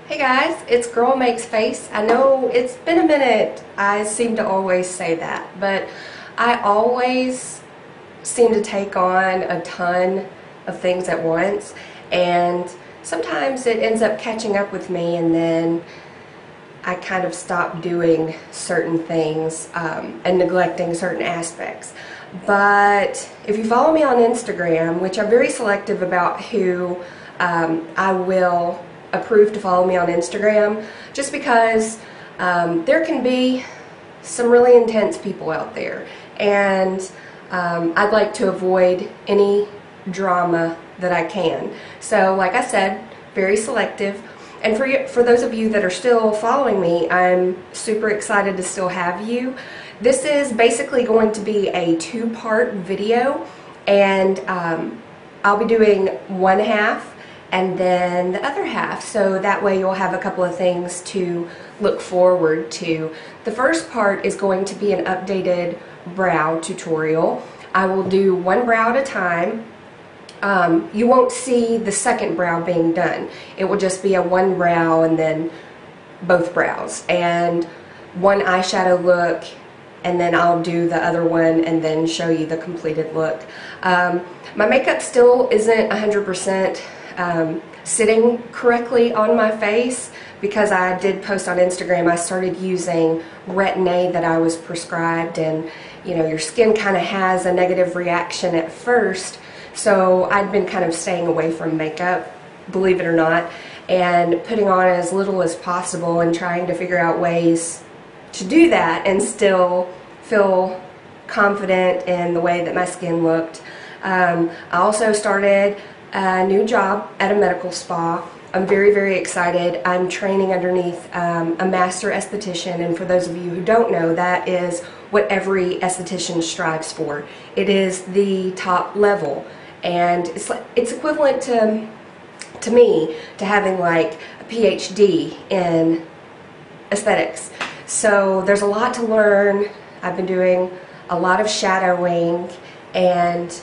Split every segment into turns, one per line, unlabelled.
Hey guys, it's Girl Makes Face. I know it's been a minute. I seem to always say that, but I always seem to take on a ton of things at once, and sometimes it ends up catching up with me, and then I kind of stop doing certain things and neglecting certain aspects. But if you follow me on Instagram, which I'm very selective about who I will approve to follow me on Instagram, just because there can be some really intense people out there, and I'd like to avoid any drama that I can. So like I said, very selective. And for those of you that are still following me, I'm super excited to still have you. This is basically going to be a two-part video, and I'll be doing one half and then the other half, so that way you'll have a couple of things to look forward to. The first part is going to be an updated brow tutorial. I will do one brow at a time. You won't see the second brow being done. It will just be a one brow and then both brows, and one eyeshadow look, and then I'll do the other one and then show you the completed look. My makeup still isn't 100% sitting correctly on my face, because I did post on Instagram I started using Retin-A that I was prescribed, and you know, your skin kind of has a negative reaction at first, so I'd been kind of staying away from makeup, believe it or not, and putting on as little as possible and trying to figure out ways to do that and still feel confident in the way that my skin looked. I also started a new job at a medical spa. I'm very, very excited. I'm training underneath a master esthetician, and for those of you who don't know, that is what every esthetician strives for. It is the top level, and it's equivalent to me to having like a PhD in aesthetics. So there's a lot to learn. I've been doing a lot of shadowing, and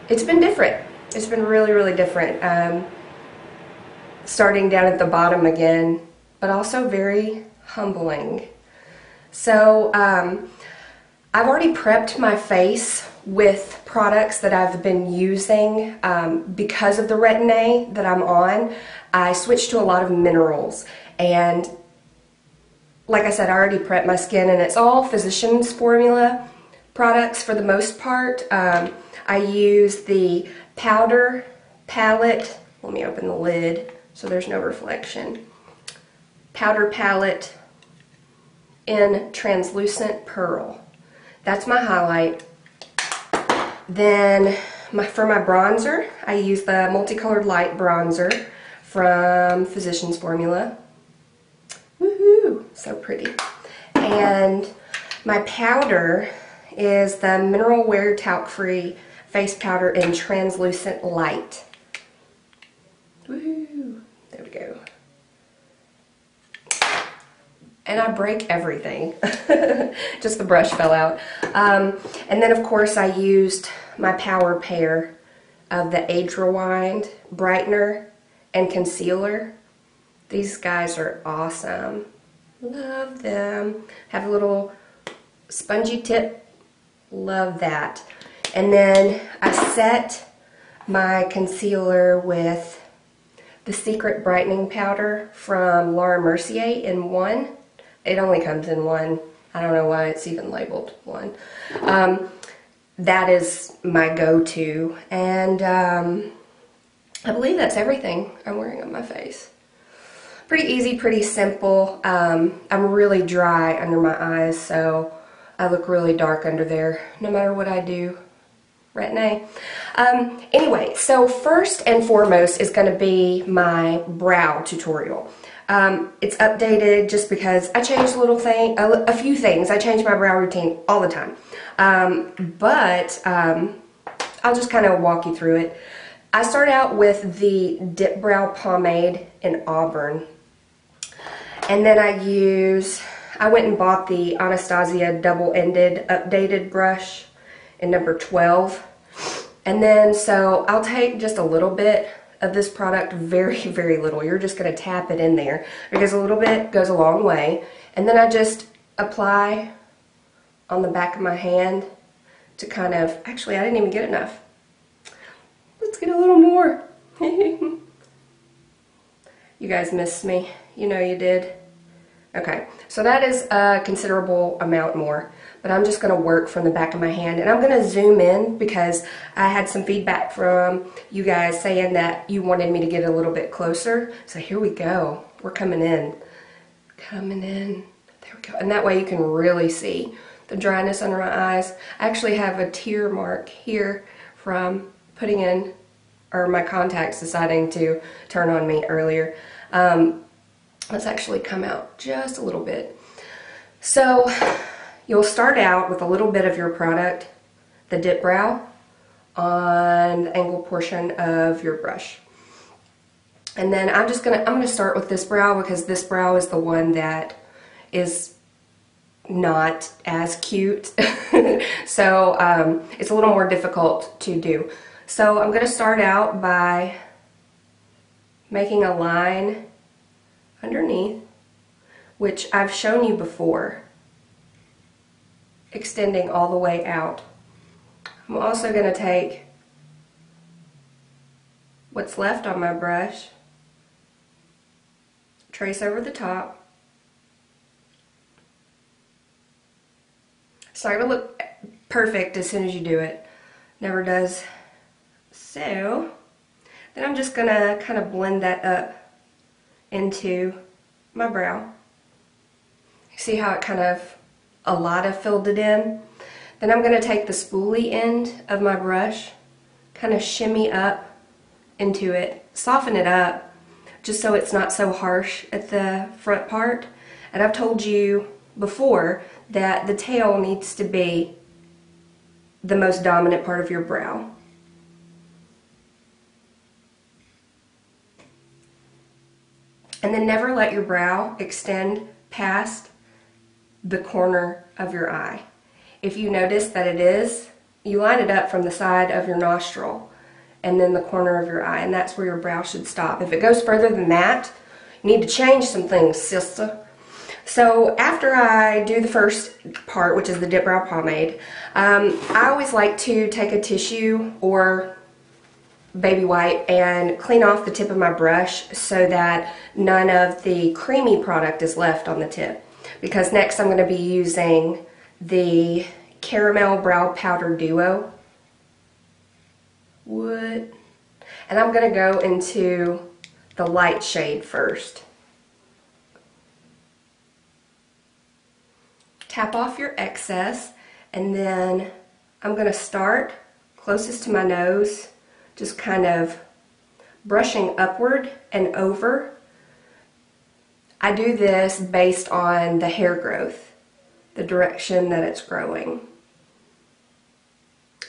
it's been different. It's been really, really different. Starting down at the bottom again, but also very humbling. So I've already prepped my face with products that I've been using because of the Retin-A that I'm on. I switched to a lot of minerals, and like I said, I already prepped my skin, and it's all physician's formula products for the most part. I use the powder palette. Let me open the lid so there's no reflection. Powder palette in translucent pearl. That's my highlight. Then for my bronzer, I use the multicolored light bronzer from Physicians Formula. Woohoo! So pretty. And my powder is the Mineral Wear Talc-Free face powder in translucent light. Woohoo! There we go. And I break everything. Just the brush fell out. And then of course I used my power pair of the Age Rewind brightener and concealer. These guys are awesome. Love them. Have a little spongy tip. Love that. And then I set my concealer with the Secret Brightening Powder from Laura Mercier in one. It only comes in one. I don't know why it's even labeled one. That is my go-to. And I believe that's everything I'm wearing on my face. Pretty easy, pretty simple. I'm really dry under my eyes, so I look really dark under there no matter what I do. Retin-A. Anyway, so first and foremost is going to be my brow tutorial. It's updated just because I changed a few things. I change my brow routine all the time. But I'll just kind of walk you through it. I start out with the Dipbrow Pomade in Auburn. And then I went and bought the Anastasia double-ended updated brush in number 12. And then so I'll take just a little bit of this product, very, very little. You're just going to tap it in there because a little bit goes a long way. And then I just apply on the back of my hand to kind of, actually I didn't even get enough. Let's get a little more. You guys missed me. You know you did. Okay, so that is a considerable amount more, but I'm just going to work from the back of my hand, and I'm going to zoom in because I had some feedback from you guys saying that you wanted me to get a little bit closer. So here we go. We're coming in. Coming in. There we go. And that way you can really see the dryness under my eyes. I actually have a tear mark here from putting in, or my contacts deciding to turn on me earlier. Let's actually come out just a little bit. So you'll start out with a little bit of your product, the Dipbrow, on the angled portion of your brush. And then I'm gonna start with this brow because this brow is the one that is not as cute. So it's a little more difficult to do. So I'm gonna start out by making a line underneath, which I've shown you before, extending all the way out. I'm also going to take what's left on my brush, trace over the top. It's not going to look perfect as soon as you do it. Never does. So then I'm just going to kind of blend that up into my brow. See how it kind of, a lot of filled it in? Then I'm going to take the spoolie end of my brush, kind of shimmy up into it, soften it up, just so it's not so harsh at the front part. And I've told you before that the tail needs to be the most dominant part of your brow. And then never let your brow extend past the corner of your eye. If you notice that it is, you line it up from the side of your nostril and then the corner of your eye, and that's where your brow should stop. If it goes further than that, you need to change some things, sister. So after I do the first part, which is the Dipbrow Pomade, I always like to take a tissue or baby wipe and clean off the tip of my brush so that none of the creamy product is left on the tip. Because next I'm going to be using the Caramel Brow Powder Duo. And I'm going to go into the light shade first. Tap off your excess, and then I'm going to start closest to my nose, just kind of brushing upward and over. I do this based on the hair growth, the direction that it's growing.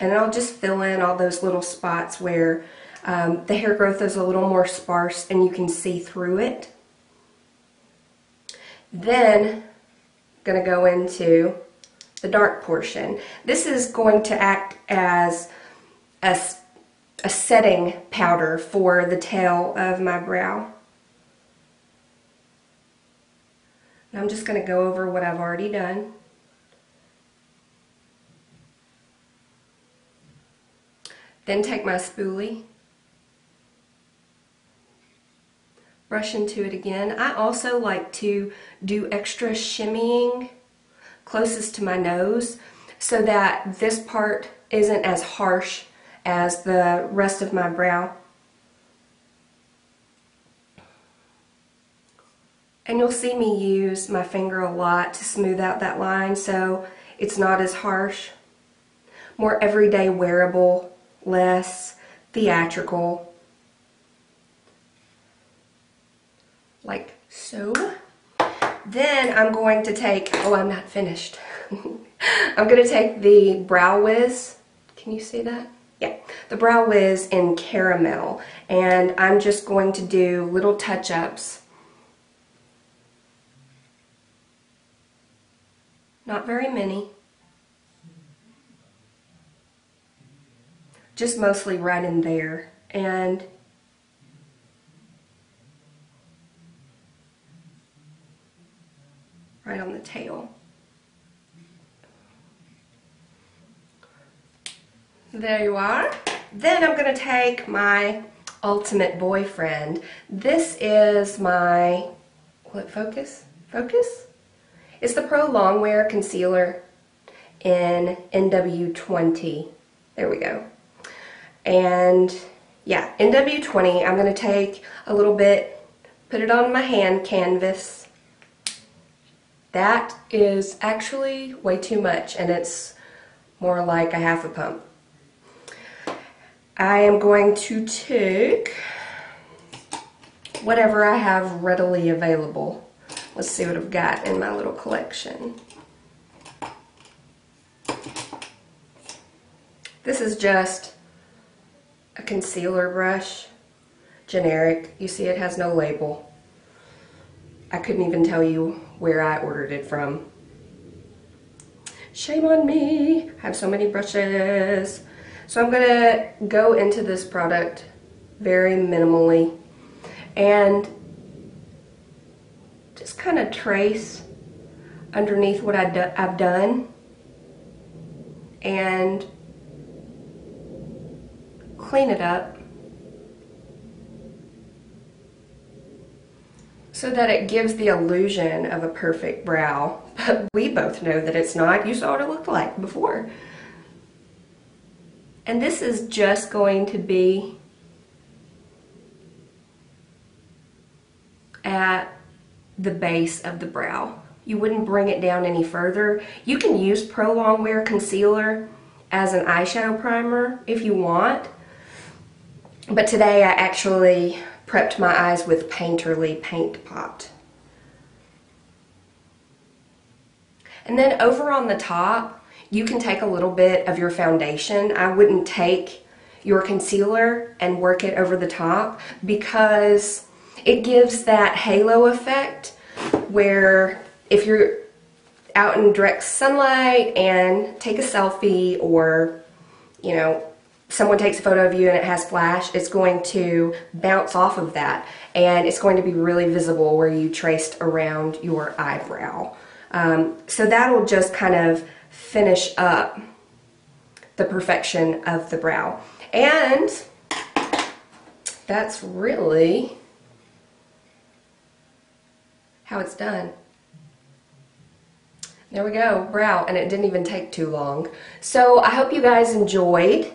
And I'll just fill in all those little spots where the hair growth is a little more sparse and you can see through it. Then I'm going to go into the dark portion. This is going to act as a setting powder for the tail of my brow. And I'm just going to go over what I've already done. Then take my spoolie, brush into it again. I also like to do extra shimmying closest to my nose so that this part isn't as harsh as the rest of my brow. And you'll see me use my finger a lot to smooth out that line so it's not as harsh. More everyday wearable, less theatrical. Like so. Then I'm going to take, oh, I'm not finished. I'm going to take the Brow Wiz. Can you see that? Yeah, the Brow Wiz in Caramel, and I'm just going to do little touch-ups. Not very many. Just mostly right in there. And right on the tail. There you are. Then I'm going to take my ultimate boyfriend. This is my, will it focus? Focus? It's the Pro Longwear Concealer in NW20. There we go. And yeah, NW20, I'm going to take a little bit, put it on my hand canvas. That is actually way too much, and it's more like a half a pump. I am going to take whatever I have readily available. Let's see what I've got in my little collection. This is just a concealer brush, generic. You see it has no label. I couldn't even tell you where I ordered it from. Shame on me. I have so many brushes. So I'm gonna go into this product very minimally and just kind of trace underneath what I've done and clean it up so that it gives the illusion of a perfect brow. But we both know that it's not. You saw what it looked like before. And this is just going to be at the base of the brow. You wouldn't bring it down any further. You can use Pro Longwear Concealer as an eyeshadow primer if you want. But today I actually prepped my eyes with Painterly Paint Pot. And then over on the top, you can take a little bit of your foundation. I wouldn't take your concealer and work it over the top because it gives that halo effect where if you're out in direct sunlight and take a selfie, or you know, someone takes a photo of you and it has flash, it's going to bounce off of that and it's going to be really visible where you traced around your eyebrow. So that'll just kind of finish up the perfection of the brow. And that's really how it's done. There we go, brow, and it didn't even take too long. So I hope you guys enjoyed.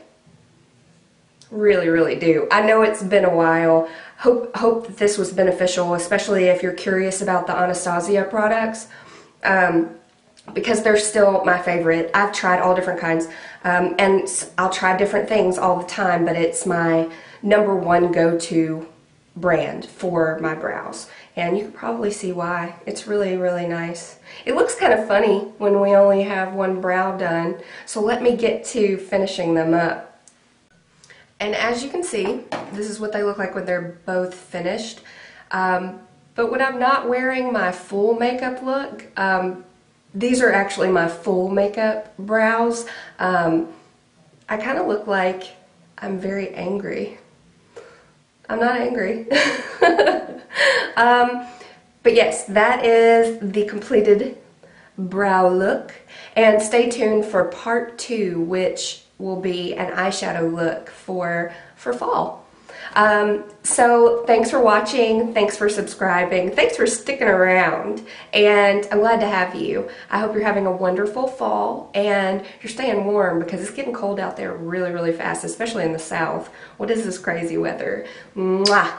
Really, really do. I know it's been a while. Hope that this was beneficial, especially if you're curious about the Anastasia products. Because they're still my favorite. I've tried all different kinds, and I'll try different things all the time, but it's my #1 go-to brand for my brows. And you can probably see why. It's really, really nice. It looks kind of funny when we only have one brow done, so let me get to finishing them up. And as you can see, this is what they look like when they're both finished. But when I'm not wearing my full makeup look, these are actually my full makeup brows. I kind of look like I'm very angry. I'm not angry. But yes, that is the completed brow look. And stay tuned for part 2, which will be an eyeshadow look for fall. So thanks for watching, thanks for subscribing, thanks for sticking around, and I'm glad to have you. I hope you're having a wonderful fall and you're staying warm because it's getting cold out there really, really fast, especially in the south. What is this crazy weather? Mwah!